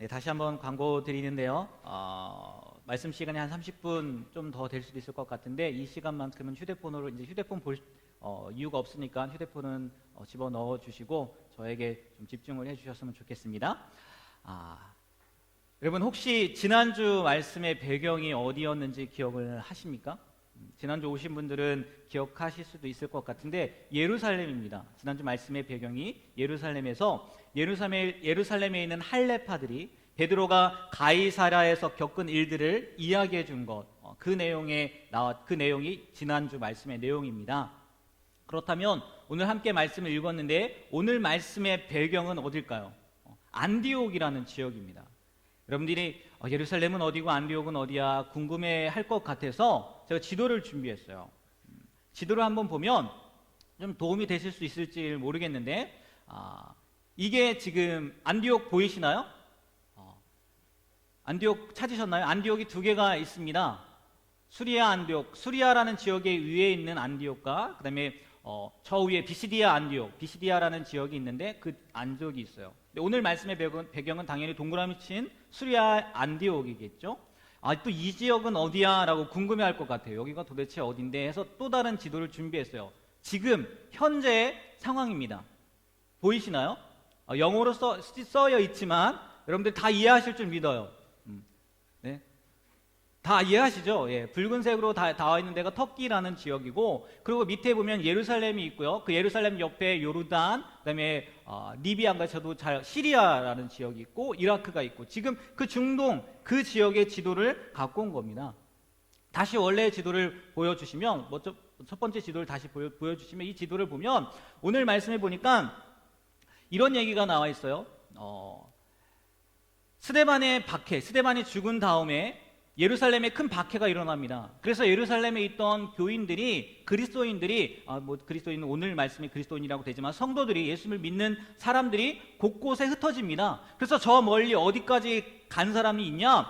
네, 다시 한번 광고 드리는데요. 말씀 시간이 한 30분 좀 더 될 수도 있을 것 같은데 이 시간만큼은 휴대폰으로 이제 휴대폰 볼 이유가 없으니까 휴대폰은 집어 넣어 주시고 저에게 좀 집중을 해주셨으면 좋겠습니다. 여러분 혹시 지난주 말씀의 배경이 어디였는지 기억을 하십니까? 지난주 오신 분들은 기억하실 수도 있을 것 같은데 예루살렘입니다. 지난주 말씀의 배경이 예루살렘에서 예루살렘에 있는 할례파들이 베드로가 가이사랴에서 겪은 일들을 이야기해 준 것, 그 내용이 지난주 말씀의 내용입니다. 그렇다면 오늘 함께 말씀을 읽었는데 오늘 말씀의 배경은 어딜까요? 안디옥이라는 지역입니다. 여러분들이 예루살렘은 어디고 안디옥은 어디야 궁금해할 것 같아서 제가 지도를 준비했어요. 지도를 한번 보면 좀 도움이 되실 수 있을지 모르겠는데 이게 지금 안디옥 보이시나요? 안디옥 찾으셨나요? 안디옥이 두 개가 있습니다. 수리아 안디옥, 수리아라는 지역의 위에 있는 안디옥과 그 다음에 저 위에 비시디아 안디옥, 비시디아라는 지역이 있는데 그 안디옥이 있어요. 근데 오늘 말씀의 배경은 당연히 동그라미 친 수리아 안디옥이겠죠. 또 이 지역은 어디야? 라고 궁금해할 것 같아요. 여기가 도대체 어딘데 해서 또 다른 지도를 준비했어요. 지금 현재의 상황입니다. 보이시나요? 영어로 써여 있지만 여러분들 다 이해하실 줄 믿어요. 네? 다 이해하시죠? 예, 붉은색으로 다 나와 있는 데가 터키라는 지역이고, 그리고 밑에 보면 예루살렘이 있고요. 그 예루살렘 옆에 요르단, 그다음에 리비아인가 저도 잘 시리아라는 지역이 있고 이라크가 있고, 지금 그 중동 그 지역의 지도를 갖고 온 겁니다. 다시 원래의 지도를 보여주시면 첫 번째 지도를 다시 보여주시면 이 지도를 보면 오늘 말씀해 보니까 이런 얘기가 나와 있어요. 스데반이 죽은 다음에 예루살렘에 큰 박해가 일어납니다. 그래서 예루살렘에 있던 그리스도인들이 그리스도인은 오늘 말씀이 그리스도인이라고 되지만 성도들이 예수님을 믿는 사람들이 곳곳에 흩어집니다. 그래서 저 멀리 어디까지 간 사람이 있냐?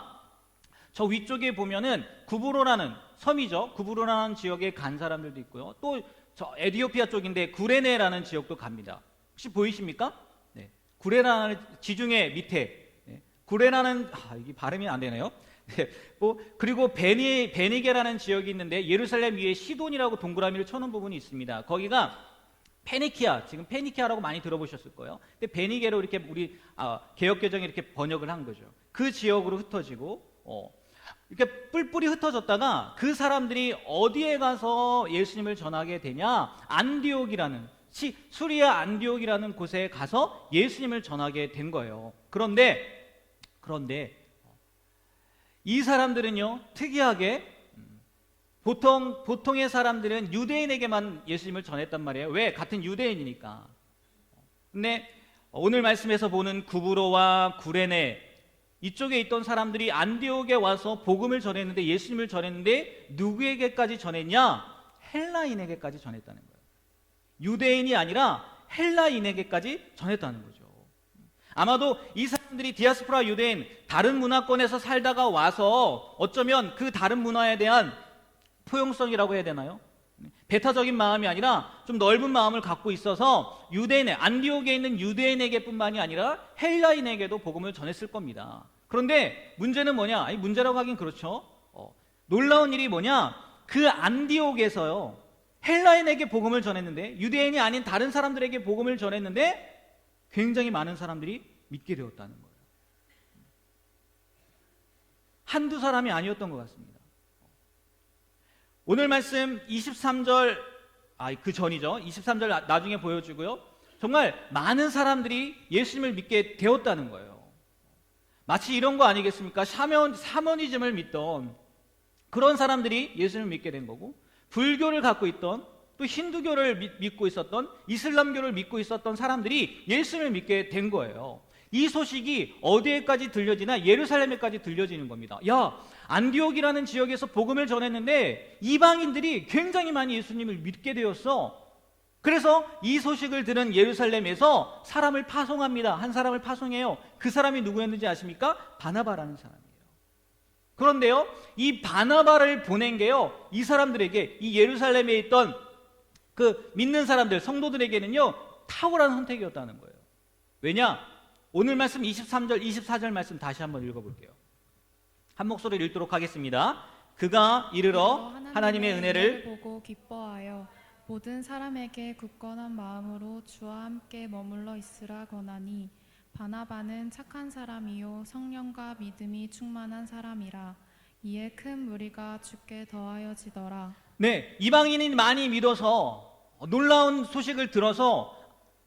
저 위쪽에 보면은 구브로라는 섬이죠. 구브로라는 지역에 간 사람들도 있고요. 또 저 에티오피아 쪽인데 구레네라는 지역도 갑니다. 혹시 보이십니까? 네. 구레라는 지중해 밑에 구레나는 이게 발음이 안 되네요. 네, 그리고 베니게라는 지역이 있는데 예루살렘 위에 시돈이라고 동그라미를 쳐놓은 부분이 있습니다. 거기가 페니키아, 지금 페니키아라고 많이 들어보셨을 거예요. 근데 베니게로 이렇게 우리 개역개정에 이렇게 번역을 한 거죠. 그 지역으로 흩어지고 이렇게 뿔뿔이 흩어졌다가 그 사람들이 어디에 가서 예수님을 전하게 되냐? 안디옥이라는 수리아 안디옥이라는 곳에 가서 예수님을 전하게 된 거예요. 그런데 이 사람들은요, 특이하게 보통의 사람들은 유대인에게만 예수님을 전했단 말이에요. 왜? 같은 유대인이니까. 근데 오늘 말씀에서 보는 구브로와 구레네 이쪽에 있던 사람들이 안디옥에 와서 복음을 전했는데, 예수님을 전했는데 누구에게까지 전했냐? 헬라인에게까지 전했다는 거예요. 유대인이 아니라 헬라인에게까지 전했다는 거죠. 아마도 이 사람들이 디아스포라 유대인, 다른 문화권에서 살다가 와서 어쩌면 그 다른 문화에 대한 포용성이라고 해야 되나요? 배타적인 마음이 아니라 좀 넓은 마음을 갖고 있어서 안디옥에 있는 유대인에게 뿐만이 아니라 헬라인에게도 복음을 전했을 겁니다. 그런데 문제는 뭐냐? 문제라고 하긴 그렇죠. 놀라운 일이 뭐냐? 그 안디옥에서요, 헬라인에게 복음을 전했는데, 유대인이 아닌 다른 사람들에게 복음을 전했는데 굉장히 많은 사람들이 믿게 되었다는 거예요. 한두 사람이 아니었던 것 같습니다. 오늘 말씀 23절, 그 전이죠. 23절 나중에 보여주고요. 정말 많은 사람들이 예수님을 믿게 되었다는 거예요. 마치 이런 거 아니겠습니까? 샤머니즘을 믿던 그런 사람들이 예수님을 믿게 된 거고, 불교를 갖고 있던, 또 힌두교를 믿고 있었던, 이슬람교를 믿고 있었던 사람들이 예수님을 믿게 된 거예요. 이 소식이 어디에까지 들려지나? 예루살렘에까지 들려지는 겁니다. 안디옥이라는 지역에서 복음을 전했는데 이방인들이 굉장히 많이 예수님을 믿게 되었어. 그래서 이 소식을 들은 예루살렘에서 사람을 파송합니다. 한 사람을 파송해요. 그 사람이 누구였는지 아십니까? 바나바라는 사람이에요. 그런데요, 이 바나바를 보낸 게요, 이 사람들에게, 이 예루살렘에 있던 그 믿는 사람들, 성도들에게는요, 탁월한 선택이었다는 거예요. 왜냐? 오늘 말씀 23절, 24절 말씀 다시 한번 읽어볼게요. 한 목소리를 읽도록 하겠습니다. 그가 이르러 하나님의 은혜를 보고 기뻐하여 모든 사람에게 굳건한 마음으로 주와 함께 머물러 있으라 권하니 바나바는 착한 사람이요 성령과 믿음이 충만한 사람이라. 이에 큰 무리가 주께 더하여지더라. 네, 이방인이 많이 믿어서 놀라운 소식을 들어서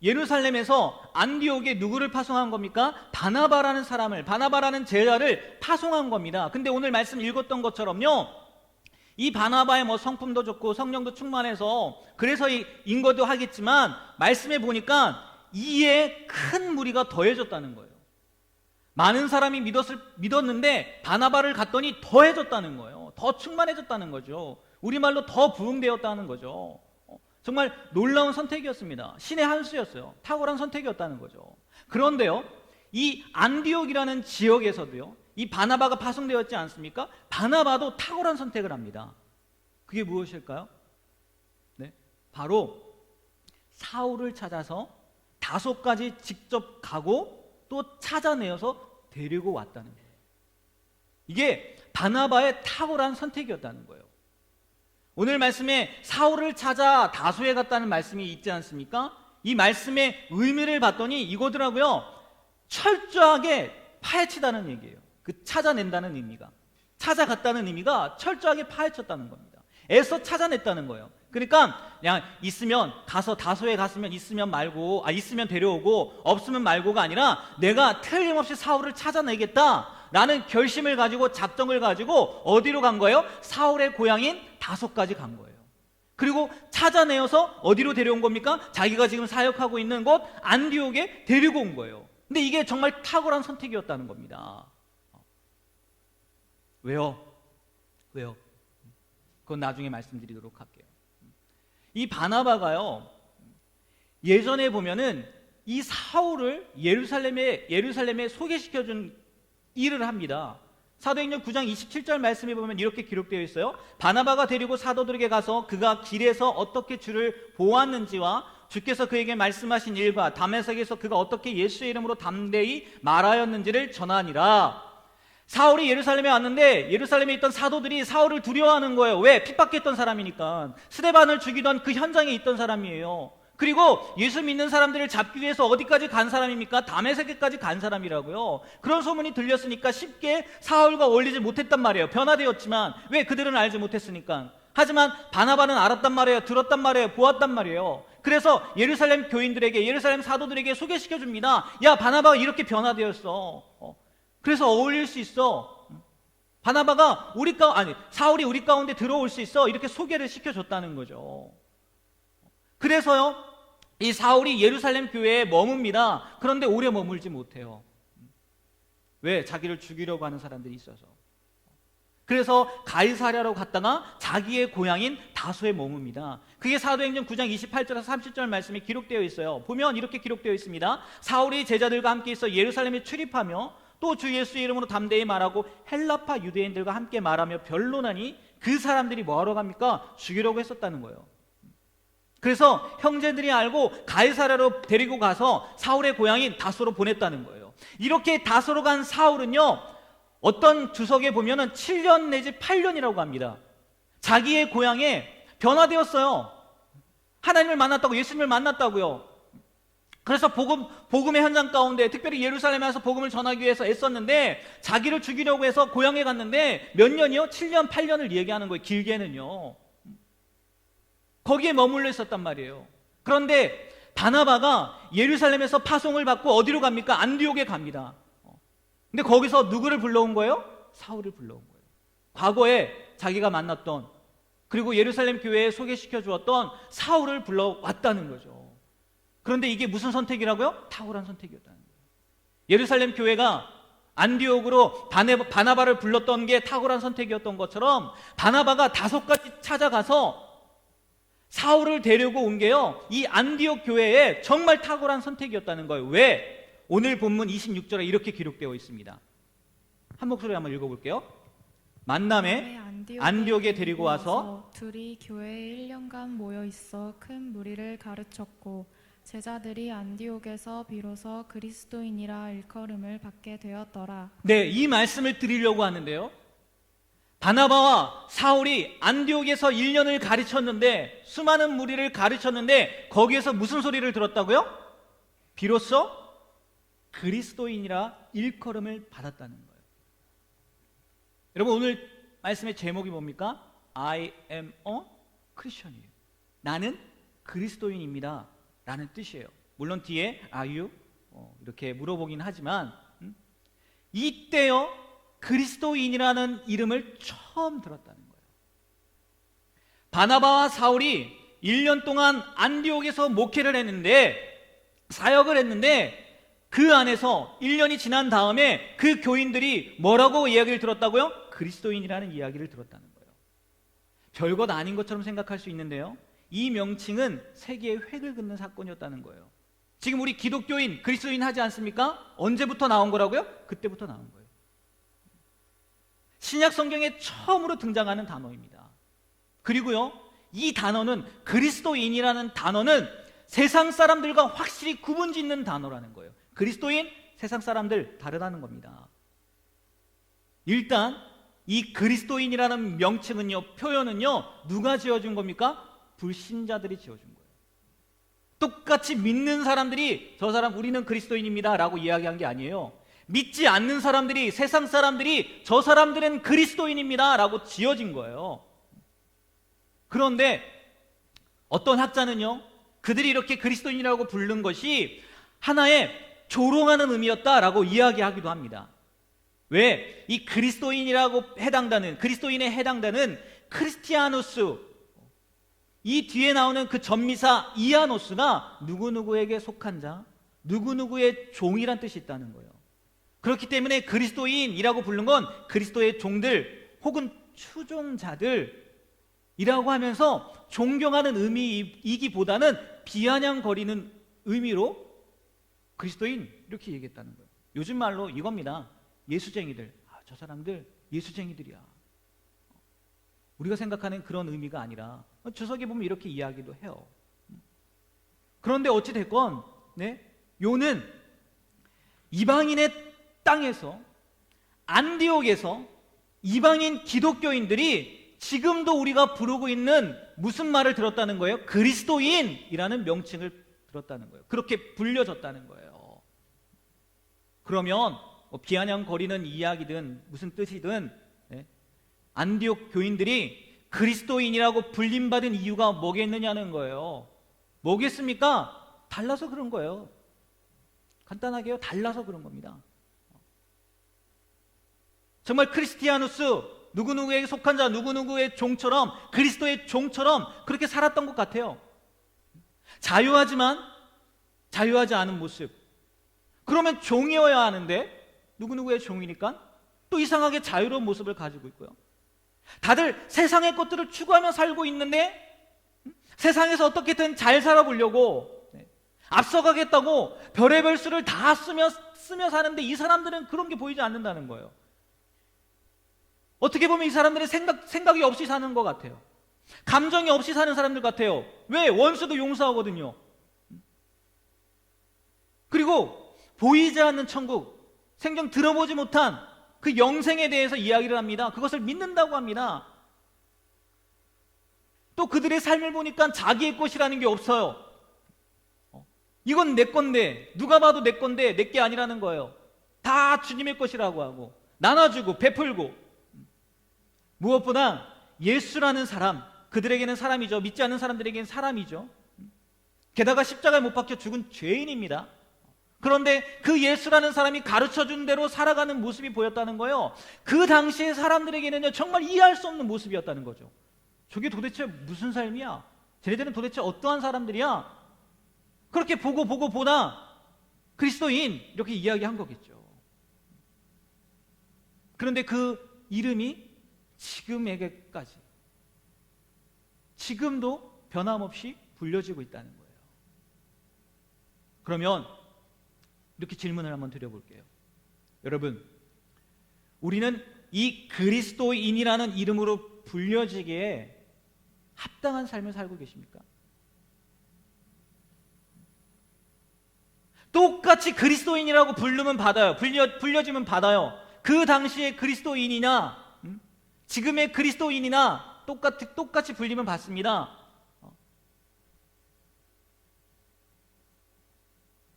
예루살렘에서 안디옥에 누구를 파송한 겁니까? 바나바라는 사람을, 바나바라는 제자를 파송한 겁니다. 근데 오늘 말씀 읽었던 것처럼요, 이 바나바의 뭐 성품도 좋고 성령도 충만해서 그래서 인 것도 하겠지만 말씀에 보니까 이에 큰 무리가 더해졌다는 거예요. 많은 사람이 믿었는데 바나바를 갔더니 더해졌다는 거예요. 더 충만해졌다는 거죠. 우리말로 더 부흥되었다는 거죠. 정말 놀라운 선택이었습니다. 신의 한 수였어요. 탁월한 선택이었다는 거죠. 그런데요, 이 안디옥이라는 지역에서도요, 이 바나바가 파송되었지 않습니까? 바나바도 탁월한 선택을 합니다. 그게 무엇일까요? 네, 바로 사울을 찾아서 다소까지 직접 가고 또 찾아내어서 데리고 왔다는 거예요. 이게 바나바의 탁월한 선택이었다는 거예요. 오늘 말씀에 사울을 찾아 다소에 갔다는 말씀이 있지 않습니까? 이 말씀의 의미를 봤더니 이거더라고요. 철저하게 파헤치다는 얘기예요. 그 찾아낸다는 의미가, 찾아갔다는 의미가 철저하게 파헤쳤다는 겁니다. 애써 찾아냈다는 거예요. 그러니까 그냥 있으면 가서 다소에 갔으면 있으면 말고, 있으면 데려오고 없으면 말고가 아니라 내가 틀림없이 사울을 찾아내겠다라는 결심을 가지고, 작정을 가지고 어디로 간 거예요? 사울의 고향인 다소까지 간 거예요. 그리고 찾아내어서 어디로 데려온 겁니까? 자기가 지금 사역하고 있는 곳 안디옥에 데리고 온 거예요. 근데 이게 정말 탁월한 선택이었다는 겁니다. 왜요? 그건 나중에 말씀드리도록 할게요. 이 바나바가요, 예전에 보면은 이 사울을 예루살렘에 소개시켜준 일을 합니다. 사도행전 9장 27절 말씀에 보면 이렇게 기록되어 있어요. 바나바가 데리고 사도들에게 가서 그가 길에서 어떻게 주를 보았는지와 주께서 그에게 말씀하신 일과 다메섹에서 그가 어떻게 예수의 이름으로 담대히 말하였는지를 전하니라. 사울이 예루살렘에 왔는데 예루살렘에 있던 사도들이 사울을 두려워하는 거예요. 왜? 핍박했던 사람이니까. 스데반을 죽이던 그 현장에 있던 사람이에요. 그리고 예수 믿는 사람들을 잡기 위해서 어디까지 간 사람입니까? 다메섹까지 간 사람이라고요. 그런 소문이 들렸으니까 쉽게 사울과 어울리지 못했단 말이에요. 변화되었지만. 왜? 그들은 알지 못했으니까. 하지만 바나바는 알았단 말이에요. 들었단 말이에요. 보았단 말이에요. 그래서 예루살렘 교인들에게, 예루살렘 사도들에게 소개시켜줍니다. 야, 바나바가 이렇게 변화되었어. 그래서 어울릴 수 있어. 바나바가 사울이 우리 가운데 들어올 수 있어. 이렇게 소개를 시켜줬다는 거죠. 그래서요, 이 사울이 예루살렘 교회에 머뭅니다. 그런데 오래 머물지 못해요. 왜? 자기를 죽이려고 하는 사람들이 있어서. 그래서 가이사랴로 갔다가 자기의 고향인 다소에 머뭅니다. 그게 사도행전 9장 28절에서 30절 말씀에 기록되어 있어요. 보면 이렇게 기록되어 있습니다. 사울이 제자들과 함께 있어 예루살렘에 출입하며 또 주 예수의 이름으로 담대히 말하고 헬라파 유대인들과 함께 말하며 변론하니 그 사람들이 뭐하러 갑니까? 죽이려고 했었다는 거예요. 그래서 형제들이 알고 가이사랴로 데리고 가서 사울의 고향인 다소로 보냈다는 거예요. 이렇게 다소로 간 사울은요, 어떤 주석에 보면은 7년 내지 8년이라고 합니다. 자기의 고향에 변화되었어요. 하나님을 만났다고, 예수님을 만났다고요. 그래서 복음의 현장 가운데 특별히 예루살렘에 와서 복음을 전하기 위해서 애썼는데 자기를 죽이려고 해서 고향에 갔는데 몇 년이요? 7년, 8년을 얘기하는 거예요. 길게는요. 거기에 머물러 있었단 말이에요. 그런데 바나바가 예루살렘에서 파송을 받고 어디로 갑니까? 안디옥에 갑니다. 근데 거기서 누구를 불러온 거예요? 사울을 불러온 거예요. 과거에 자기가 만났던, 그리고 예루살렘 교회에 소개시켜 주었던 사울을 불러왔다는 거죠. 그런데 이게 무슨 선택이라고요? 탁월한 선택이었다는 거예요. 예루살렘 교회가 안디옥으로 바나바를 불렀던 게 탁월한 선택이었던 것처럼 바나바가 다소까지 찾아가서 사울을 데리고 온 게요, 이 안디옥 교회에 정말 탁월한 선택이었다는 거예요. 왜? 오늘 본문 26절에 이렇게 기록되어 있습니다. 한 목소리 한번 읽어볼게요. 만남에 안디옥에 데리고 와서 둘이 교회에 1년간 모여 있어 큰 무리를 가르쳤고 제자들이 안디옥에서 비로소 그리스도인이라 일컬음을 받게 되었더라. 네, 이 말씀을 드리려고 하는데요. 바나바와 사울이 안디옥에서 1년을 가르쳤는데, 수많은 무리를 가르쳤는데, 거기에서 무슨 소리를 들었다고요? 비로소 그리스도인이라 일컬음을 받았다는 거예요. 여러분, 오늘 말씀의 제목이 뭡니까? I am a Christian이에요. 나는 그리스도인입니다 라는 뜻이에요. 물론 뒤에 Are you? 이렇게 물어보긴 하지만 이때요 그리스도인이라는 이름을 처음 들었다는 거예요. 바나바와 사울이 1년 동안 안디옥에서 목회를 했는데, 사역을 했는데, 그 안에서 1년이 지난 다음에 그 교인들이 뭐라고 이야기를 들었다고요? 그리스도인이라는 이야기를 들었다는 거예요. 별것 아닌 것처럼 생각할 수 있는데요, 이 명칭은 세계의 획을 긋는 사건이었다는 거예요. 지금 우리 기독교인, 그리스도인 하지 않습니까? 언제부터 나온 거라고요? 그때부터 나온 거예요. 신약 성경에 처음으로 등장하는 단어입니다. 그리고요, 이 단어는, 그리스도인이라는 단어는 세상 사람들과 확실히 구분짓는 단어라는 거예요. 그리스도인, 세상 사람들 다르다는 겁니다. 일단 이 그리스도인이라는 명칭은요, 표현은요, 누가 지어준 겁니까? 불신자들이 지어준 거예요. 똑같이 믿는 사람들이 저 사람 우리는 그리스도인입니다 라고 이야기한 게 아니에요. 믿지 않는 사람들이, 세상 사람들이 저 사람들은 그리스도인입니다 라고 지어진 거예요. 그런데 어떤 학자는요, 그들이 이렇게 그리스도인이라고 부른 것이 하나의 조롱하는 의미였다라고 이야기하기도 합니다. 왜? 이 그리스도인이라고 해당되는, 그리스도인에 해당되는 크리스티아누스, 이 뒤에 나오는 그 전미사 이아노스가 누구누구에게 속한 자, 누구누구의 종이란 뜻이 있다는 거예요. 그렇기 때문에 그리스도인이라고 부른 건 그리스도의 종들 혹은 추종자들이라고 하면서 존경하는 의미이기보다는 비아냥거리는 의미로 그리스도인 이렇게 얘기했다는 거예요. 요즘 말로 이겁니다. 예수쟁이들. 저 사람들 예수쟁이들이야. 우리가 생각하는 그런 의미가 아니라 주석에 보면 이렇게 이야기도 해요. 그런데 어찌 됐건 요는 이방인의 땅에서, 안디옥에서 이방인 기독교인들이 지금도 우리가 부르고 있는 무슨 말을 들었다는 거예요? 그리스도인이라는 명칭을 들었다는 거예요. 그렇게 불려졌다는 거예요. 그러면 비아냥거리는 이야기든 무슨 뜻이든 안디옥 교인들이 그리스도인이라고 불림받은 이유가 뭐겠느냐는 거예요. 뭐겠습니까? 달라서 그런 거예요. 간단하게요, 달라서 그런 겁니다. 정말 크리스티아누스, 누구누구에게 속한 자, 누구누구의 종처럼, 그리스도의 종처럼 그렇게 살았던 것 같아요. 자유하지만 자유하지 않은 모습. 그러면 종이어야 하는데 누구누구의 종이니까 또 이상하게 자유로운 모습을 가지고 있고요. 다들 세상의 것들을 추구하며 살고 있는데 세상에서 어떻게든 잘 살아보려고 앞서가겠다고 별의별 수를 다 쓰며 사는데 이 사람들은 그런 게 보이지 않는다는 거예요. 어떻게 보면 이 사람들은 생각이 없이 사는 것 같아요. 감정이 없이 사는 사람들 같아요. 왜? 원수도 용서하거든요. 그리고 보이지 않는 천국, 생전 들어보지 못한 그 영생에 대해서 이야기를 합니다. 그것을 믿는다고 합니다. 또 그들의 삶을 보니까 자기의 것이라는 게 없어요. 이건 내 건데, 누가 봐도 내 건데 내 게 아니라는 거예요. 다 주님의 것이라고 하고 나눠주고 베풀고, 무엇보다 예수라는 사람, 그들에게는 사람이죠. 믿지 않는 사람들에게는 사람이죠. 게다가 십자가에 못 박혀 죽은 죄인입니다. 그런데 그 예수라는 사람이 가르쳐준 대로 살아가는 모습이 보였다는 거예요. 그 당시의 사람들에게는 정말 이해할 수 없는 모습이었다는 거죠. 저게 도대체 무슨 삶이야? 쟤네들은 도대체 어떠한 사람들이야? 그렇게 보다 그리스도인 이렇게 이야기한 거겠죠. 그런데 그 이름이 지금에게까지, 지금도 변함없이 불려지고 있다는 거예요. 그러면 이렇게 질문을 한번 드려볼게요. 여러분, 우리는 이 그리스도인이라는 이름으로 불려지기에 합당한 삶을 살고 계십니까? 똑같이 그리스도인이라고 부르면 받아요. 불려지면 받아요. 그 당시에 그리스도인이나 지금의 그리스도인이나 똑같이 불리면 받습니다.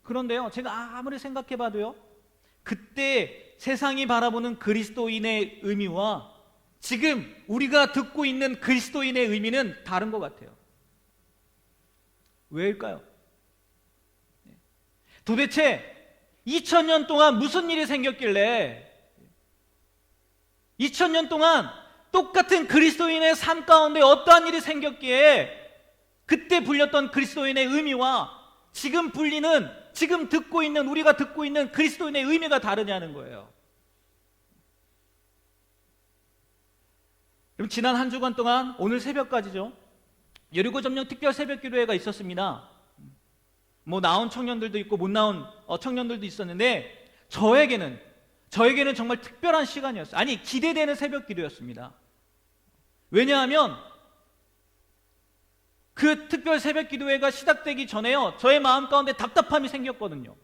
그런데요, 제가 아무리 생각해봐도요, 그때 세상이 바라보는 그리스도인의 의미와 지금 우리가 듣고 있는 그리스도인의 의미는 다른 것 같아요. 왜일까요? 도대체 2000년 동안 무슨 일이 생겼길래 2000년 동안 똑같은 그리스도인의 삶 가운데 어떠한 일이 생겼기에 그때 불렸던 그리스도인의 의미와 지금 듣고 있는 우리가 듣고 있는 그리스도인의 의미가 다르냐는 거예요. 그럼 지난 한 주간 동안 오늘 새벽까지죠, 여리고 점령 특별 새벽 기도회가 있었습니다. 나온 청년들도 있고 못 나온 청년들도 있었는데 저에게는 정말 특별한 시간이었어요. 아니, 기대되는 새벽 기도였습니다. 왜냐하면 그 특별 새벽 기도회가 시작되기 전에요, 저의 마음 가운데 답답함이 생겼거든요.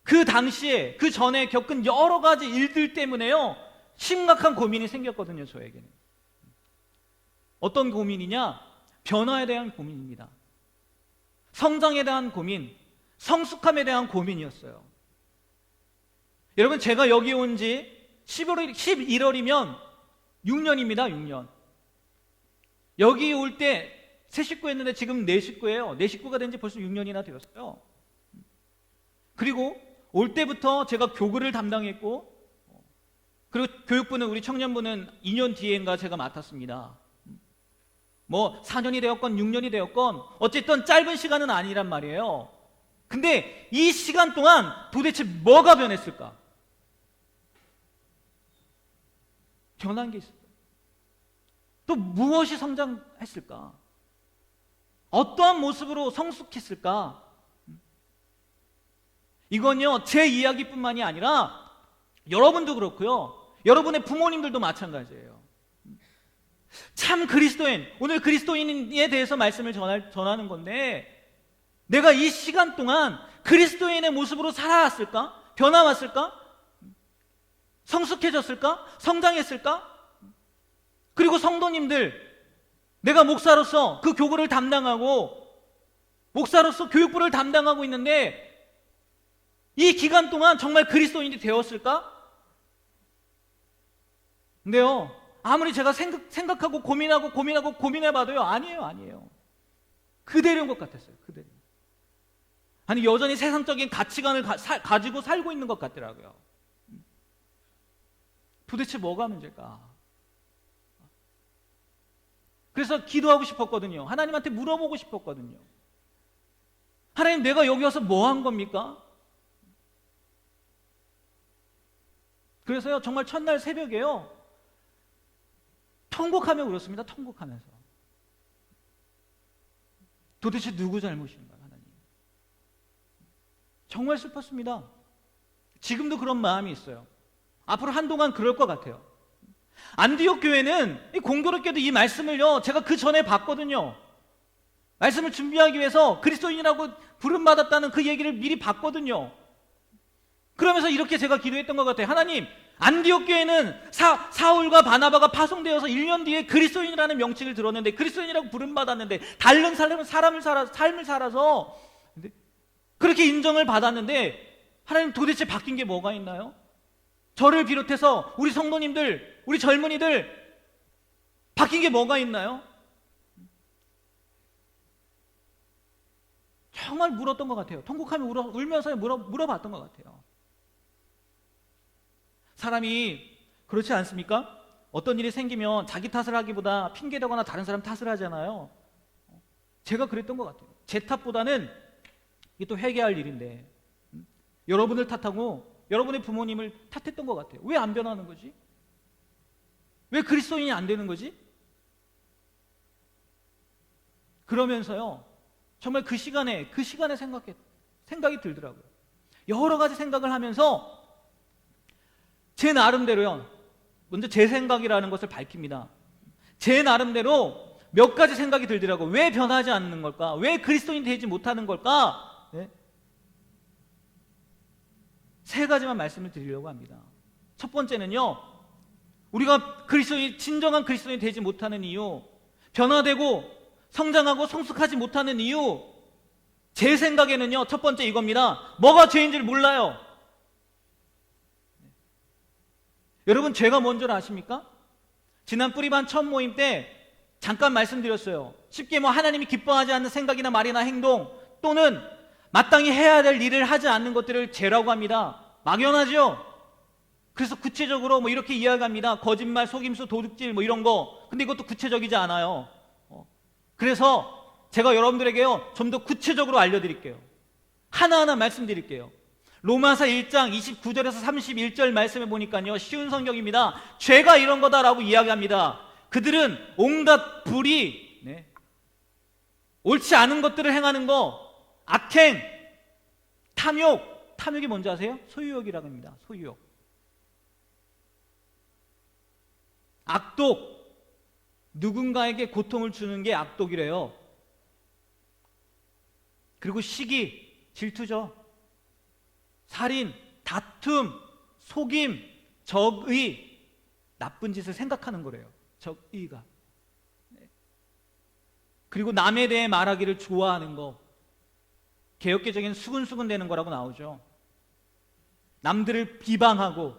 그 당시에, 그 전에 겪은 여러 가지 일들 때문에요, 심각한 고민이 생겼거든요, 저에게는. 어떤 고민이냐? 변화에 대한 고민입니다. 성장에 대한 고민, 성숙함에 대한 고민이었어요. 여러분, 제가 여기 온 지 11월이면 6년입니다. 6년. 여기 올 때 세 식구였는데 지금 네 식구예요. 네 식구가 된 지 벌써 6년이나 되었어요. 그리고 올 때부터 제가 교구를 담당했고, 그리고 교육부는, 우리 청년부는 2년 뒤엔가 제가 맡았습니다. 4년이 되었건 6년이 되었건 어쨌든 짧은 시간은 아니란 말이에요. 근데 이 시간 동안 도대체 뭐가 변했을까? 변한 게 있을까? 또 무엇이 성장했을까? 어떠한 모습으로 성숙했을까? 이건요, 제 이야기뿐만이 아니라 여러분도 그렇고요, 여러분의 부모님들도 마찬가지예요. 참 그리스도인, 오늘 그리스도인에 대해서 말씀을 전하는 건데, 내가 이 시간 동안 그리스도인의 모습으로 살아왔을까? 변화왔을까? 성숙해졌을까? 성장했을까? 그리고 성도님들, 내가 목사로서 그 교구를 담당하고 목사로서 교육부를 담당하고 있는데 이 기간 동안 정말 그리스도인이 되었을까? 근데요, 아무리 제가 생각하고 고민해봐도요, 아니에요. 그대로인 것 같았어요. 그대로. 아니, 여전히 세상적인 가치관을 가지고 살고 있는 것 같더라고요. 도대체 뭐가 문제일까? 그래서 기도하고 싶었거든요. 하나님한테 물어보고 싶었거든요. 하나님, 내가 여기 와서 뭐 한 겁니까? 그래서요, 정말 첫날 새벽에요, 통곡하며 울었습니다. 통곡하면서. 도대체 누구 잘못인가, 하나님. 정말 슬펐습니다. 지금도 그런 마음이 있어요. 앞으로 한동안 그럴 것 같아요. 안디옥 교회는 공교롭게도 이 말씀을요, 제가 그 전에 봤거든요. 말씀을 준비하기 위해서 그리스도인이라고 부름받았다는 그 얘기를 미리 봤거든요. 그러면서 이렇게 제가 기도했던 것 같아요. 하나님, 안디옥 교회는 사울과 바나바가 파송되어서 1년 뒤에 그리스도인이라는 명칭을 들었는데, 그리스도인이라고 부름받았는데, 다른 삶을 살아서 그렇게 인정을 받았는데, 하나님, 도대체 바뀐 게 뭐가 있나요? 저를 비롯해서 우리 성도님들, 우리 젊은이들 바뀐 게 뭐가 있나요? 정말 물었던 것 같아요. 통곡하며 울면서 물어봤던 것 같아요. 사람이 그렇지 않습니까? 어떤 일이 생기면 자기 탓을 하기보다 핑계대거나 다른 사람 탓을 하잖아요. 제가 그랬던 것 같아요. 제 탓보다는 이게 또 회개할 일인데, 여러분을 탓하고 여러분의 부모님을 탓했던 것 같아요. 왜 안 변하는 거지? 왜 그리스도인이 안 되는 거지? 그러면서요, 정말 그 시간에 생각이 들더라고요. 여러 가지 생각을 하면서 제 나름대로요, 먼저 제 생각이라는 것을 밝힙니다. 제 나름대로 몇 가지 생각이 들더라고요. 왜 변하지 않는 걸까? 왜 그리스도인이 되지 못하는 걸까? 네? 세 가지만 말씀을 드리려고 합니다. 첫 번째는요, 우리가 진정한 그리스도인이 되지 못하는 이유, 변화되고 성장하고 성숙하지 못하는 이유, 제 생각에는요, 첫 번째 이겁니다. 뭐가 죄인 줄 몰라요. 여러분, 죄가 뭔 줄 아십니까? 지난 뿌리반 첫 모임 때 잠깐 말씀드렸어요. 쉽게 하나님이 기뻐하지 않는 생각이나 말이나 행동, 또는 마땅히 해야 될 일을 하지 않는 것들을 죄라고 합니다. 막연하죠? 그래서 구체적으로 이렇게 이야기합니다. 거짓말, 속임수, 도둑질 이런 거. 근데 이것도 구체적이지 않아요. 그래서 제가 여러분들에게요, 좀 더 구체적으로 알려드릴게요. 하나하나 말씀드릴게요. 로마서 1장 29절에서 31절 말씀해 보니까요, 쉬운 성경입니다. 죄가 이런 거다라고 이야기합니다. 그들은 온갖 불의, 옳지 않은 것들을 행하는 거, 악행, 탐욕이 뭔지 아세요? 소유욕이라고 합니다. 소유욕. 악독, 누군가에게 고통을 주는 게 악독이래요. 그리고 시기, 질투죠. 살인, 다툼, 속임, 적의, 나쁜 짓을 생각하는 거래요. 적의가. 그리고 남에 대해 말하기를 좋아하는 거, 개혁개정에는 수근수근 되는 거라고 나오죠. 남들을 비방하고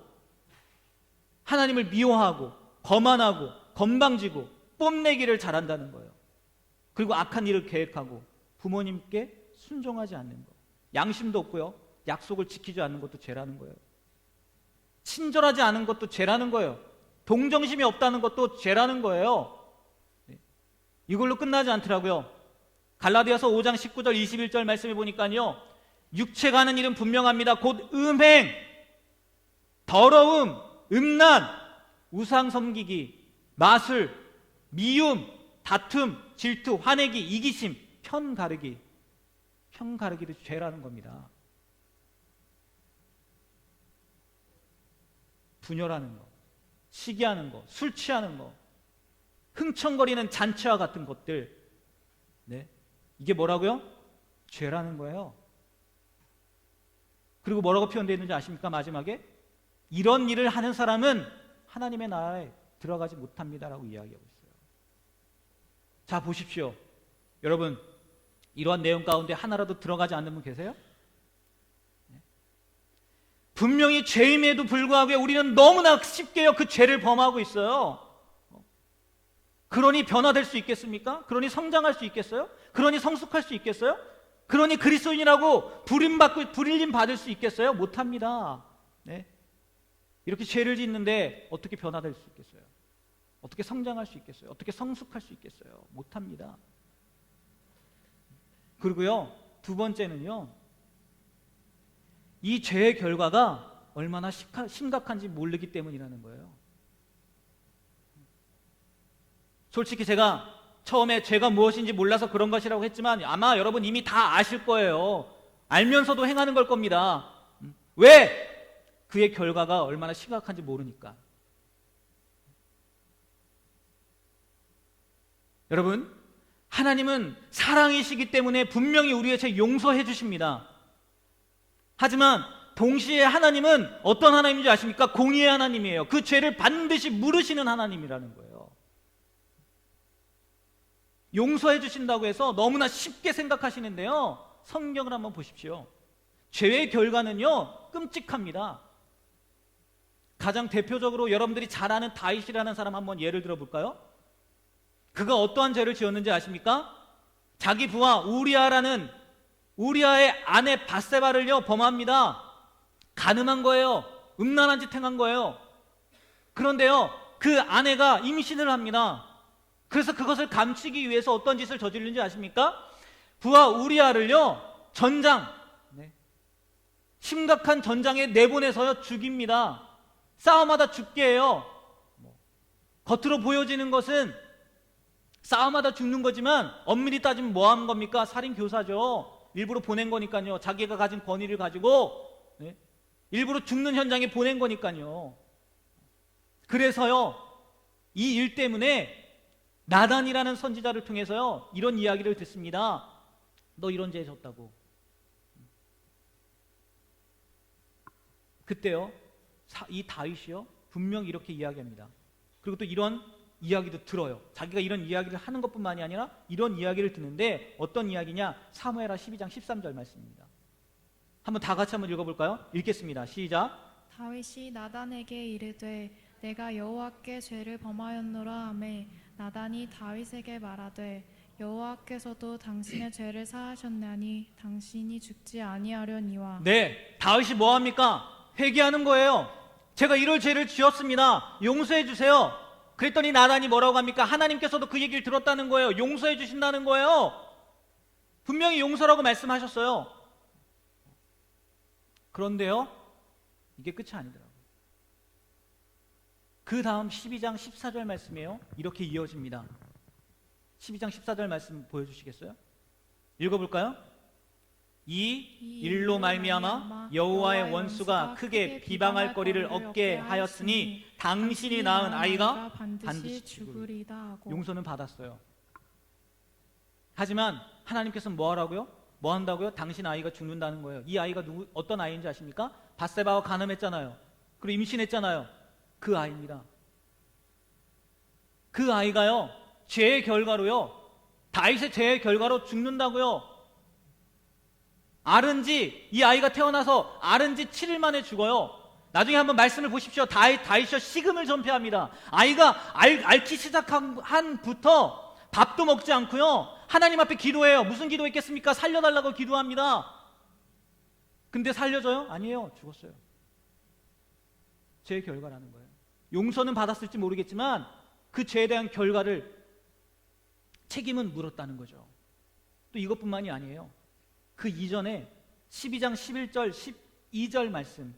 하나님을 미워하고 거만하고 건방지고 뽐내기를 잘한다는 거예요. 그리고 악한 일을 계획하고 부모님께 순종하지 않는 거, 양심도 없고요, 약속을 지키지 않는 것도 죄라는 거예요. 친절하지 않은 것도 죄라는 거예요. 동정심이 없다는 것도 죄라는 거예요. 이걸로 끝나지 않더라고요. 갈라디아서 5장 19절 21절 말씀해 보니까요, 육체가 하는 일은 분명합니다. 곧 음행, 더러움, 음란, 우상 섬기기, 마술, 미움, 다툼, 질투, 화내기, 이기심, 편 가르기도 죄라는 겁니다. 분열하는 거, 시기하는 거, 술 취하는 거, 흥청거리는 잔치와 같은 것들, 이게 뭐라고요? 죄라는 거예요. 그리고 뭐라고 표현되어 있는지 아십니까? 마지막에 이런 일을 하는 사람은 하나님의 나라에 들어가지 못합니다라고 이야기하고 있어요. 자, 보십시오. 여러분, 이러한 내용 가운데 하나라도 들어가지 않는 분 계세요? 분명히 죄임에도 불구하고 우리는 너무나 쉽게요, 그 죄를 범하고 있어요. 그러니 변화될 수 있겠습니까? 그러니 성장할 수 있겠어요? 그러니 성숙할 수 있겠어요? 그러니 그리스도인이라고 부르림 받을 수 있겠어요? 못합니다. 이렇게 죄를 짓는데 어떻게 변화될 수 있겠어요? 어떻게 성장할 수 있겠어요? 어떻게 성숙할 수 있겠어요? 못합니다. 그리고요, 두 번째는요, 이 죄의 결과가 얼마나 심각한지 모르기 때문이라는 거예요. 솔직히 제가 처음에 죄가 무엇인지 몰라서 그런 것이라고 했지만 아마 여러분 이미 다 아실 거예요. 알면서도 행하는 걸 겁니다. 왜? 그의 결과가 얼마나 심각한지 모르니까. 여러분, 하나님은 사랑이시기 때문에 분명히 우리의 죄 용서해 주십니다. 하지만 동시에 하나님은 어떤 하나님인지 아십니까? 공의의 하나님이에요. 그 죄를 반드시 물으시는 하나님이라는 거예요. 용서해 주신다고 해서 너무나 쉽게 생각하시는데요, 성경을 한번 보십시오. 죄의 결과는요, 끔찍합니다. 가장 대표적으로 여러분들이 잘 아는 다윗이라는 사람 한번 예를 들어 볼까요? 그가 어떠한 죄를 지었는지 아십니까? 자기 부하 우리아의 아내 밧세바를요 범합니다. 간음한 거예요. 음란한 짓 행한 거예요. 그런데요, 그 아내가 임신을 합니다. 그래서 그것을 감추기 위해서 어떤 짓을 저지르는지 아십니까? 부하 우리아를요, 심각한 전장에 내보내서요 죽입니다. 싸움하다 죽게 해요. 겉으로 보여지는 것은 싸움하다 죽는 거지만 엄밀히 따지면 뭐 하는 겁니까? 살인 교사죠. 일부러 보낸 거니까요. 자기가 가진 권위를 가지고 일부러 죽는 현장에 보낸 거니까요. 그래서요, 이 일 때문에 나단이라는 선지자를 통해서요 이런 이야기를 듣습니다. 너 이런 죄 졌다고. 그때요 이 다윗이요 분명히 이렇게 이야기합니다. 그리고 또 이런 이야기도 들어요. 자기가 이런 이야기를 하는 것뿐만이 아니라 이런 이야기를 듣는데 어떤 이야기냐? 사무엘하 12장 13절 말씀입니다. 한번 다 같이 한번 읽어볼까요? 읽겠습니다. 시작. 다윗이 나단에게 이르되 내가 여호와께 죄를 범하였노라 하매 나단이 다윗에게 말하되 여호와께서도 당신의 죄를 사하셨나니 당신이 죽지 아니하려니와. 네, 다윗이 뭐 합니까? 회개하는 거예요. 제가 이럴 죄를 지었습니다. 용서해 주세요. 그랬더니 나단이 뭐라고 합니까? 하나님께서도 그 얘기를 들었다는 거예요. 용서해 주신다는 거예요. 분명히 용서라고 말씀하셨어요. 그런데요 이게 끝이 아니더라고요. 그 다음 12장 14절 말씀이에요. 이렇게 이어집니다. 12장 14절 말씀 보여주시겠어요? 읽어볼까요? 이 일로 말미암아 여호와의 원수가 크게 비방할 거리를 얻게 하였으니 당신이 낳은 아이가 반드시 죽으리다 하고. 용서는 받았어요. 하지만 하나님께서는 뭐 하라고요? 뭐 한다고요? 당신 아이가 죽는다는 거예요. 이 아이가 어떤 아이인지 아십니까? 밧세바와 간음했잖아요. 그리고 임신했잖아요. 그 아이입니다. 그 아이가요 죄의 결과로요 다윗의 죄의 결과로 죽는다고요. 앓은 지 이 아이가 태어나서 앓은 지 7일 만에 죽어요. 나중에 한번 말씀을 보십시오. 다윗이 식음을 전폐합니다. 아이가 앓기 시작한부터 밥도 먹지 않고요 하나님 앞에 기도해요. 무슨 기도했겠습니까? 살려달라고 기도합니다. 근데 살려줘요? 아니에요. 죽었어요. 죄의 결과라는 거예요. 용서는 받았을지 모르겠지만 그 죄에 대한 결과를 책임은 물었다는 거죠. 또 이것뿐만이 아니에요. 그 이전에 12장 11절 12절 말씀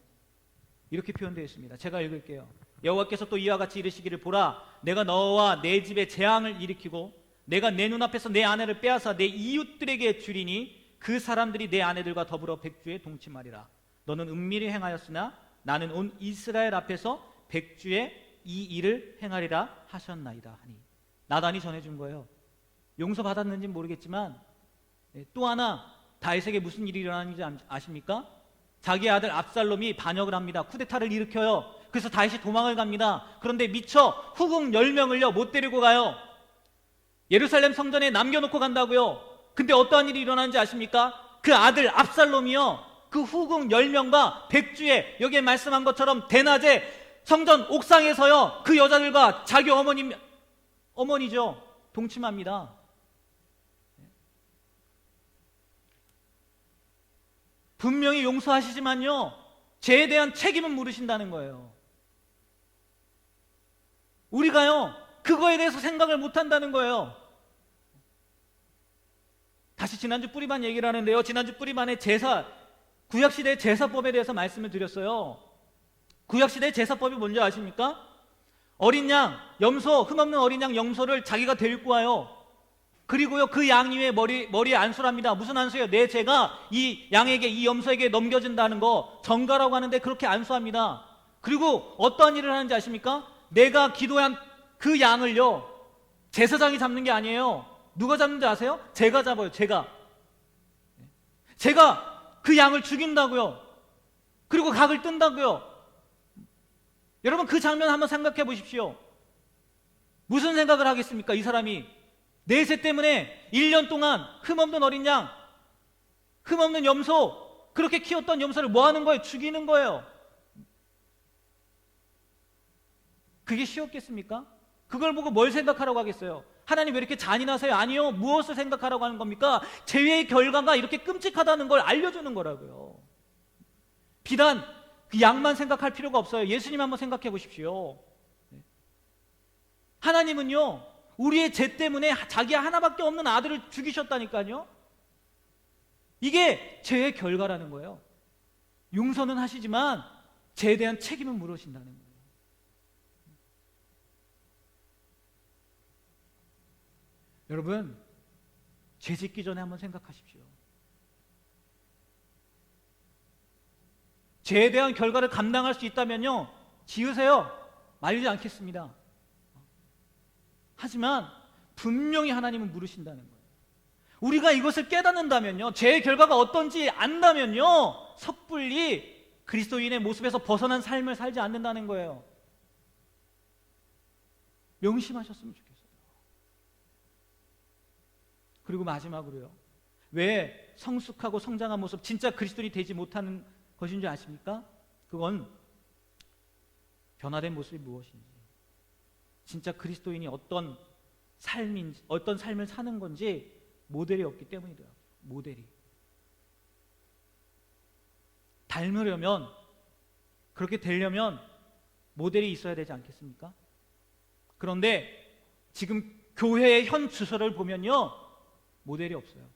이렇게 표현되어 있습니다. 제가 읽을게요. 여호와께서 또 이와 같이 이르시기를 보라 내가 너와 내 집에 재앙을 일으키고 내가 내 눈앞에서 내 아내를 빼앗아 내 이웃들에게 주리니 그 사람들이 내 아내들과 더불어 백주에 동침하리라. 너는 은밀히 행하였으나 나는 온 이스라엘 앞에서 백주에 이 일을 행하리라 하셨나이다 하니. 나단이 전해준 거예요. 용서받았는지는 모르겠지만 또 하나 다윗에게 무슨 일이 일어나는지 아십니까? 자기 아들 압살롬이 반역을 합니다. 쿠데타를 일으켜요. 그래서 다윗이 도망을 갑니다. 그런데 미처 후궁 10명을요 못 데리고 가요. 예루살렘 성전에 남겨놓고 간다고요. 근데 어떠한 일이 일어나는지 아십니까? 그 아들 압살롬이요 그 후궁 10명과 백주에 여기에 말씀한 것처럼 대낮에 성전 옥상에서요 그 여자들과 자기 어머니죠 동침합니다. 분명히 용서하시지만요 죄에 대한 책임은 물으신다는 거예요. 우리가요 그거에 대해서 생각을 못한다는 거예요. 다시 지난주 뿌리반 얘기를 하는데요 지난주 뿌리반의 구약시대의 제사법에 대해서 말씀을 드렸어요. 구약시대의 제사법이 뭔지 아십니까? 어린 양, 염소, 흠없는 어린 양 염소를 자기가 데리고 와요. 그리고요 그 양 위에 머리에 안수를 합니다. 무슨 안수예요? 내 죄가 이 양에게 이 염소에게 넘겨진다는 거 전가라고 하는데 그렇게 안수합니다. 그리고 어떠한 일을 하는지 아십니까? 내가 기도한 그 양을요 제사장이 잡는 게 아니에요. 누가 잡는지 아세요? 제가 잡아요. 제가 그 양을 죽인다고요. 그리고 각을 뜬다고요. 여러분 그 장면 한번 생각해 보십시오. 무슨 생각을 하겠습니까? 이 사람이 내 죄 때문에 1년 동안 흠없는 어린 양, 흠없는 염소, 그렇게 키웠던 염소를 뭐 하는 거예요? 죽이는 거예요. 그게 쉬웠겠습니까? 그걸 보고 뭘 생각하라고 하겠어요? 하나님 왜 이렇게 잔인하세요? 아니요. 무엇을 생각하라고 하는 겁니까? 죄의 결과가 이렇게 끔찍하다는 걸 알려주는 거라고요. 비단 그 양만 생각할 필요가 없어요. 예수님 한번 생각해 보십시오. 하나님은요 우리의 죄 때문에 자기 하나밖에 없는 아들을 죽이셨다니까요. 이게 죄의 결과라는 거예요. 용서는 하시지만 죄에 대한 책임은 물으신다는 거예요. 여러분 죄 짓기 전에 한번 생각하십시오. 죄에 대한 결과를 감당할 수 있다면요 지으세요. 말리지 않겠습니다. 하지만 분명히 하나님은 물으신다는 거예요. 우리가 이것을 깨닫는다면요, 죄의 결과가 어떤지 안다면요, 섣불리 그리스도인의 모습에서 벗어난 삶을 살지 않는다는 거예요. 명심하셨으면 좋겠어요. 그리고 마지막으로요, 왜 성숙하고 성장한 모습, 진짜 그리스도인이 되지 못하는 것인 줄 아십니까? 그건 변화된 모습이 무엇인지, 진짜 그리스도인이 어떤 삶을 사는 건지 모델이 없기 때문이더라고요. 모델이. 닮으려면, 그렇게 되려면 모델이 있어야 되지 않겠습니까? 그런데 지금 교회의 현 주소를 보면요, 모델이 없어요.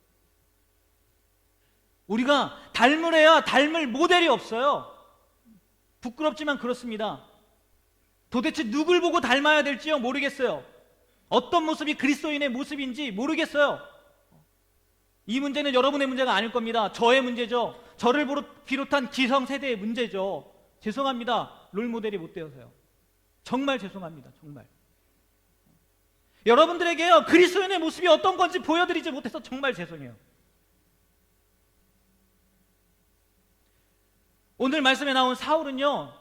우리가 닮으래야 닮을 모델이 없어요. 부끄럽지만 그렇습니다. 도대체 누굴 보고 닮아야 될지요 모르겠어요. 어떤 모습이 그리스도인의 모습인지 모르겠어요. 이 문제는 여러분의 문제가 아닐 겁니다. 저의 문제죠. 저를 비롯한 기성세대의 문제죠. 죄송합니다. 롤모델이 못 되어서요. 정말 죄송합니다. 정말. 여러분들에게요, 그리스도인의 모습이 어떤 건지 보여드리지 못해서 정말 죄송해요. 오늘 말씀에 나온 사울은요,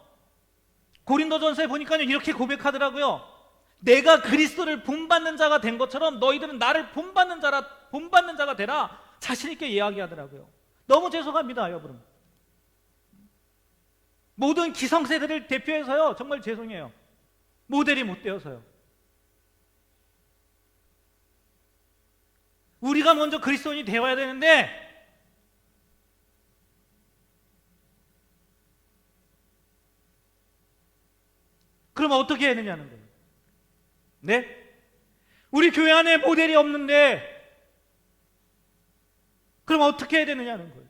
고린도전서에 보니까요, 이렇게 고백하더라고요. 내가 그리스도를 본받는 자가 된 것처럼 너희들은 나를 본받는 자가 되라. 자신 있게 이야기하더라고요. 너무 죄송합니다, 여러분. 모든 기성세대를 대표해서요, 정말 죄송해요. 모델이 못 되어서요. 우리가 먼저 그리스도인이 되어야 되는데, 그럼 어떻게 해야 되냐는 거예요. 네? 우리 교회 안에 모델이 없는데 그럼 어떻게 해야 되느냐는 거예요.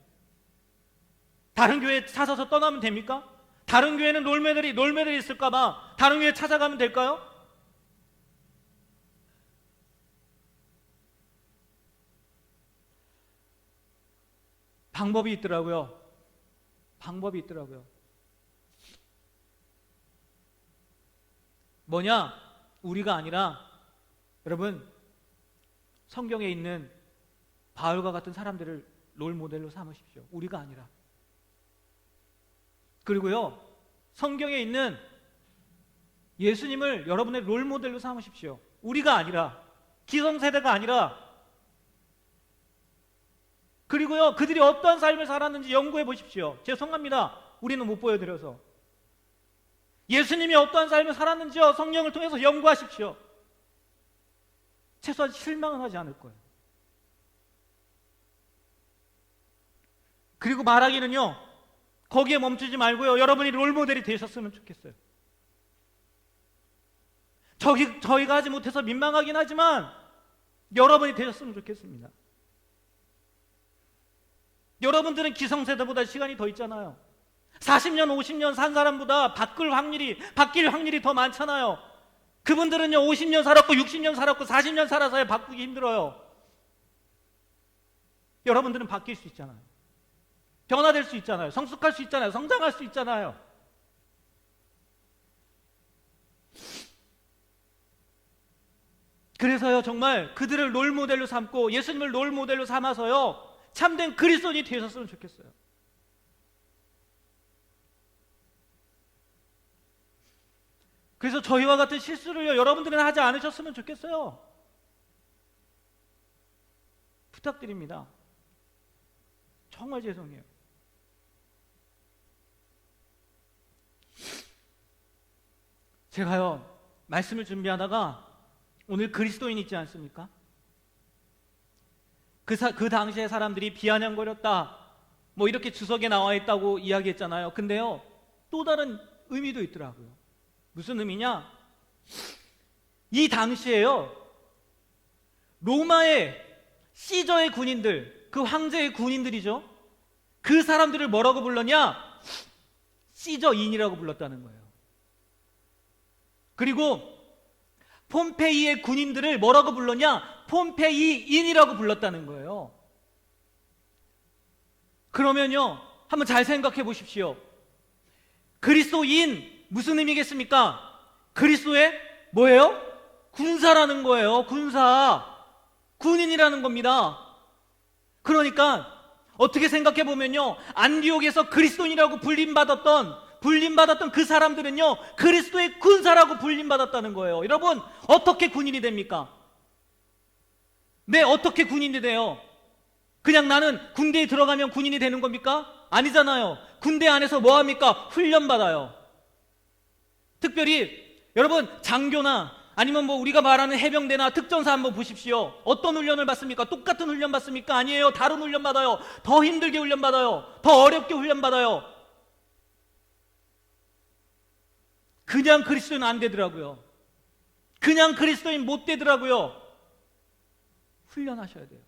다른 교회 찾아서 떠나면 됩니까? 다른 교회는 롤모델이 있을까 봐 다른 교회 찾아가면 될까요? 방법이 있더라고요. 뭐냐? 우리가 아니라, 여러분, 성경에 있는 바울과 같은 사람들을 롤모델로 삼으십시오. 우리가 아니라. 그리고요, 성경에 있는 예수님을 여러분의 롤모델로 삼으십시오. 우리가 아니라, 기성세대가 아니라. 그리고요, 그들이 어떠한 삶을 살았는지 연구해 보십시오. 죄송합니다. 우리는 못 보여드려서. 예수님이 어떠한 삶을 살았는지요, 성령을 통해서 연구하십시오. 최소한 실망은 하지 않을 거예요. 그리고 말하기는요, 거기에 멈추지 말고요, 여러분이 롤모델이 되셨으면 좋겠어요. 저희가 하지 못해서 민망하긴 하지만 여러분이 되셨으면 좋겠습니다. 여러분들은 기성세대보다 시간이 더 있잖아요. 40년, 50년 산 사람보다 바뀔 확률이 더 많잖아요. 그분들은요, 50년 살았고 60년 살았고 40년 살아서야 바꾸기 힘들어요. 여러분들은 바뀔 수 있잖아요. 변화될 수 있잖아요. 성숙할 수 있잖아요. 성장할 수 있잖아요. 그래서요, 정말 그들을 롤모델로 삼고 예수님을 롤모델로 삼아서요, 참된 그리스도인이 되셨으면 좋겠어요. 그래서 저희와 같은 실수를요, 여러분들은 하지 않으셨으면 좋겠어요. 부탁드립니다. 정말 죄송해요. 제가요, 말씀을 준비하다가 오늘 그리스도인 있지 않습니까? 그 당시에 사람들이 비아냥거렸다, 뭐 이렇게 주석에 나와 있다고 이야기했잖아요. 근데요, 또 다른 의미도 있더라고요. 무슨 의미냐? 이 당시에요, 로마의 시저의 군인들, 그 황제의 군인들이죠. 그 사람들을 뭐라고 불렀냐? 시저인이라고 불렀다는 거예요. 그리고 폼페이의 군인들을 뭐라고 불렀냐? 폼페이인이라고 불렀다는 거예요. 그러면요, 한번 잘 생각해 보십시오. 그리스도인 무슨 의미겠습니까? 그리스도의 뭐예요? 군사라는 거예요. 군사. 군인이라는 겁니다. 그러니까 어떻게 생각해 보면요, 안디옥에서 그리스도인이라고 불림받았던 그 사람들은요, 그리스도의 군사라고 불림받았다는 거예요. 여러분, 어떻게 군인이 됩니까? 네, 어떻게 군인이 돼요? 그냥 나는 군대에 들어가면 군인이 되는 겁니까? 아니잖아요. 군대 안에서 뭐 합니까? 훈련받아요. 특별히 여러분, 장교나 아니면 뭐 우리가 말하는 해병대나 특전사 한번 보십시오. 어떤 훈련을 받습니까? 똑같은 훈련 받습니까? 아니에요. 다른 훈련 받아요. 더 힘들게 훈련 받아요. 더 어렵게 훈련 받아요. 그냥 그리스도인 안 되더라고요. 그냥 그리스도인 못 되더라고요. 훈련하셔야 돼요.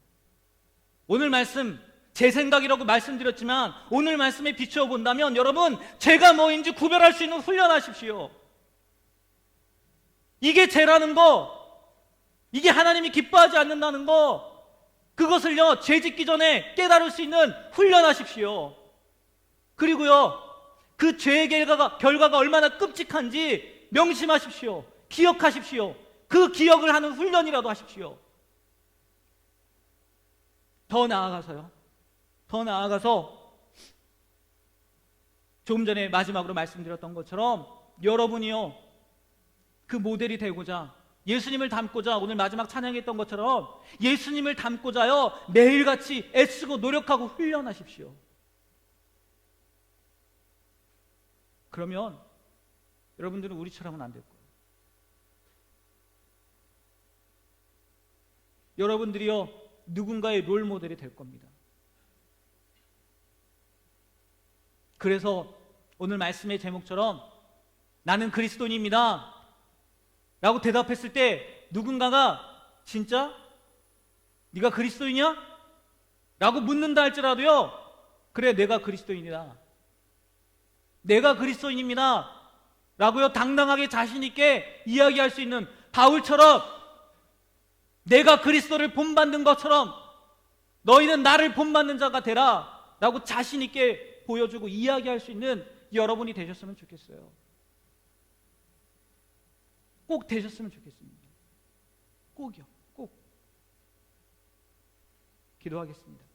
오늘 말씀, 제 생각이라고 말씀드렸지만 오늘 말씀에 비추어 본다면 여러분, 죄가 뭐인지 구별할 수 있는 훈련하십시오. 이게 죄라는 거, 이게 하나님이 기뻐하지 않는다는 거, 그것을요, 죄 짓기 전에 깨달을 수 있는 훈련하십시오. 그리고요, 그 죄의 결과가 얼마나 끔찍한지 명심하십시오. 기억하십시오. 그 기억을 하는 훈련이라도 하십시오. 더 나아가서 조금 전에 마지막으로 말씀드렸던 것처럼 여러분이요, 그 모델이 되고자, 예수님을 닮고자, 오늘 마지막 찬양했던 것처럼 예수님을 닮고자요, 매일같이 애쓰고 노력하고 훈련하십시오. 그러면 여러분들은 우리처럼은 안 될 거예요. 여러분들이요, 누군가의 롤 모델이 될 겁니다. 그래서 오늘 말씀의 제목처럼 나는 그리스도인입니다 라고 대답했을 때 누군가가 진짜? 네가 그리스도인이야? 라고 묻는다 할지라도요, 그래, 내가 그리스도인이다, 내가 그리스도인입니다 라고요, 당당하게 자신 있게 이야기할 수 있는 바울처럼, 내가 그리스도를 본받는 것처럼 너희는 나를 본받는 자가 되라 라고 자신 있게 보여주고 이야기할 수 있는 여러분이 되셨으면 좋겠어요. 꼭 되셨으면 좋겠습니다. 꼭이요, 꼭. 기도하겠습니다.